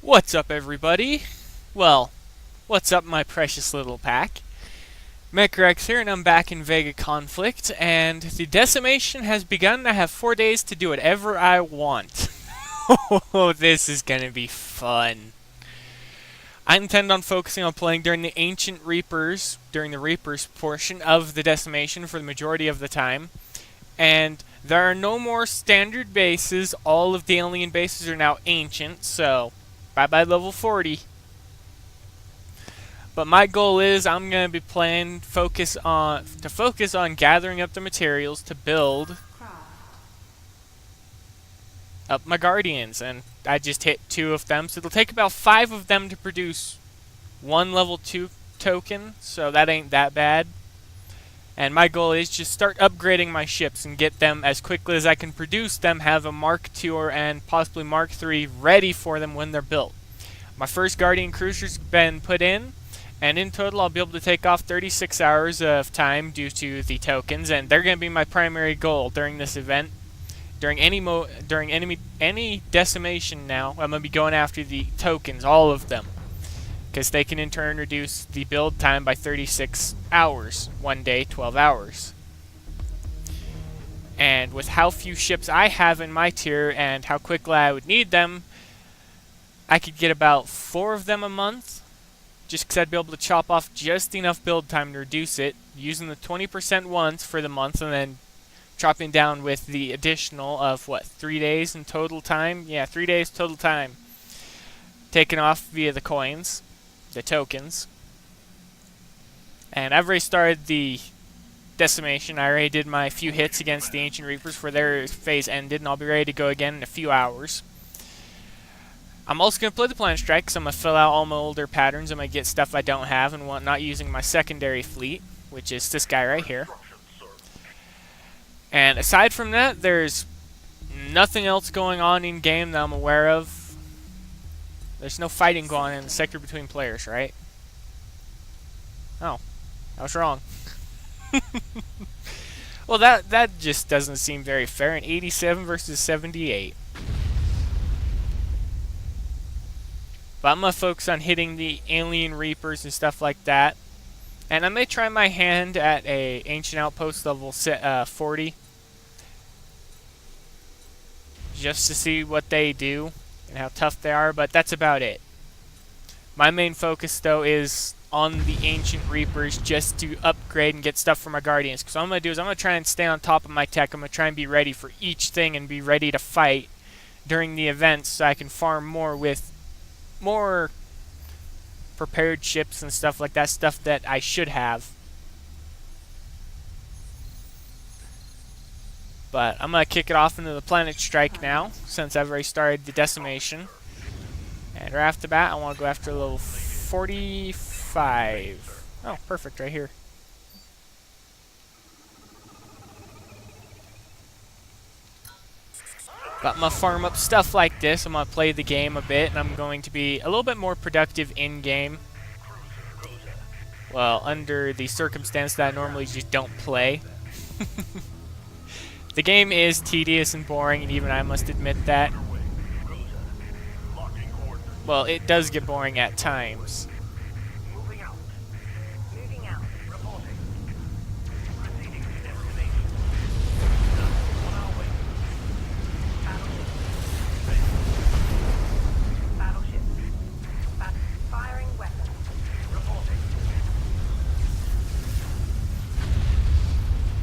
What's up, everybody? Well, what's up, my precious little pack? Mechrex here, and I'm back in VEGA Conflict, and the Decimation has begun. I have 4 days to do whatever I want. Oh, this is gonna be fun. I intend on focusing on playing during the Ancient Reapers, during the Reapers portion of the Decimation for the majority of the time. And there are no more standard bases. All of the alien bases are now ancient, so bye-bye level 40. But my goal is I'm going to be playing focus on gathering up the materials to build up my guardians, and I just hit 2 of them, so it'll take about 5 of them to produce 1 level 2 token, so that ain't that bad. And my goal is just start upgrading my ships and get them as quickly as I can produce them, have a Mark II and possibly Mark III ready for them when they're built. My first Guardian cruiser's been put in, and in total I'll be able to take off 36 hours of time due to the tokens, and they're going to be my primary goal during this event. During any decimation now, I'm going to be going after the tokens, all of them, because they can in turn reduce the build time by 36 hours. One day, 12 hours. And with how few ships I have in my tier and how quickly I would need them, I could get about 4 of them a month, just because I'd be able to chop off just enough build time to reduce it, using the 20% once for the month, and then chopping down with the additional of, 3 days in total time? Yeah, 3 days total time. Taken off via the coins, the tokens. And I've already started the Decimation. I already did my few hits against the Ancient Reapers for their phase ended, and I'll be ready to go again in a few hours. I'm also going to play the Planet Strike, because I'm going to fill out all my older patterns. I'm going to get stuff I don't have and want not using my secondary fleet, which is this guy right here. And aside from that, there's nothing else going on in game that I'm aware of. There's no fighting going on in the sector between players, right? Oh, I was wrong. Well, that just doesn't seem very fair. An 87 versus 78. But I'm going to focus on hitting the alien reapers and stuff like that. And I may try my hand at a ancient outpost level 40. Just to see what they do and how tough they are, but that's about it. My main focus, though, is on the Ancient Reapers, just to upgrade and get stuff for my Guardians. Because what I'm going to do is I'm going to try and stay on top of my tech. I'm going to try and be ready for each thing and be ready to fight during the events, so I can farm more with more prepared ships and stuff like that, stuff that I should have. But I'm going to kick it off into the Planet Strike now, since I've already started the Decimation. And right off the bat, I want to go after level 45. Oh, perfect, right here. But I'm going to farm up stuff like this. I'm going to play the game a bit, and I'm going to be a little bit more productive in-game. Well, under the circumstance that I normally just don't play. The game is tedious and boring, and even I must admit that. Well, it does get boring at times.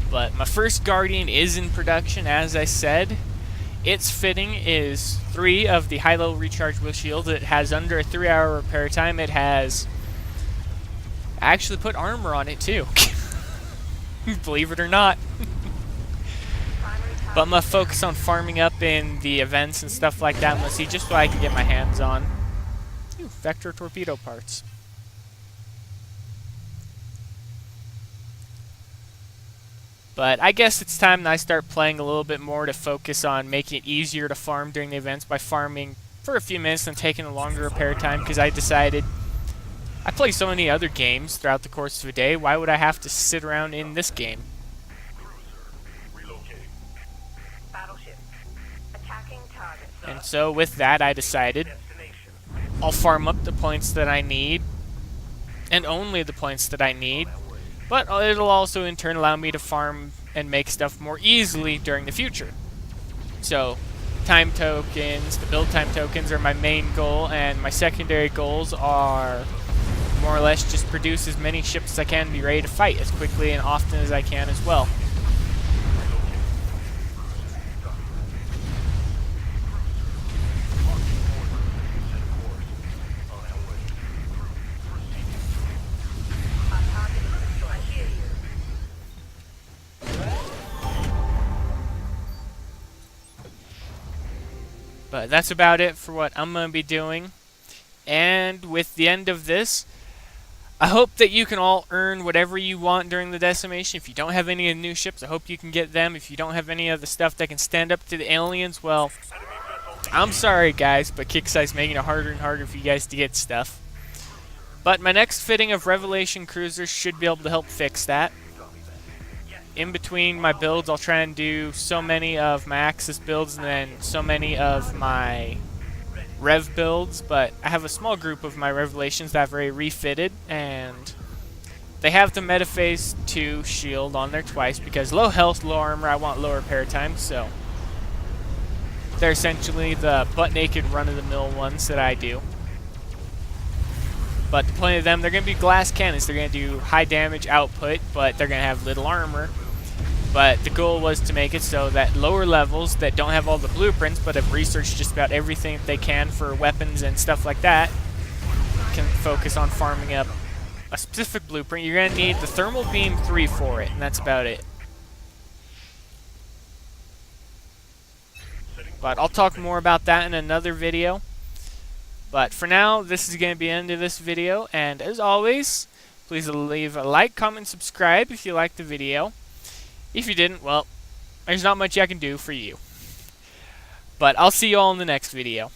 But my first Guardian is in production, as I said. Its fitting is 3 of the high-level rechargeable shields. It has under a 3-hour repair time. It has... I actually put armor on it, too. Believe it or not. But I'm going to focus on farming up in the events and stuff like that. I'm going to see just what I can get my hands on. Ooh, vector torpedo parts. But I guess it's time that I start playing a little bit more to focus on making it easier to farm during the events by farming for a few minutes and taking a longer repair time, because I decided I play so many other games throughout the course of a day. Why would I have to sit around in this game? And so with that, I decided I'll farm up the points that I need, and only the points that I need, but it'll also in turn allow me to farm and make stuff more easily during the future. So, time tokens, the build time tokens are my main goal, and my secondary goals are more or less just produce as many ships as I can to be ready to fight as quickly and often as I can as well. But that's about it for what I'm going to be doing. And with the end of this, I hope that you can all earn whatever you want during the decimation. If you don't have any of the new ships, I hope you can get them. If you don't have any of the stuff that can stand up to the aliens, well, I'm sorry guys, but Kickstarter's making it harder and harder for you guys to get stuff. But my next fitting of Revelation Cruisers should be able to help fix that. In between my builds, I'll try and do so many of my Axis builds and then so many of my Rev builds, but I have a small group of my Revelations that I've already refitted, and they have the Metaphase 2 shield on there twice because low health, low armor, I want low repair time, so they're essentially the butt-naked run-of-the-mill ones that I do. But the point of them, they're going to be glass cannons. They're going to do high damage output, but they're going to have little armor. But the goal was to make it so that lower levels that don't have all the blueprints but have researched just about everything that they can for weapons and stuff like that can focus on farming up a specific blueprint. You're going to need the Thermal Beam 3 for it, and that's about it. But I'll talk more about that in another video. But for now, this is going to be the end of this video, and as always, please leave a like, comment, subscribe if you liked the video. If you didn't, well, there's not much I can do for you. But I'll see you all in the next video.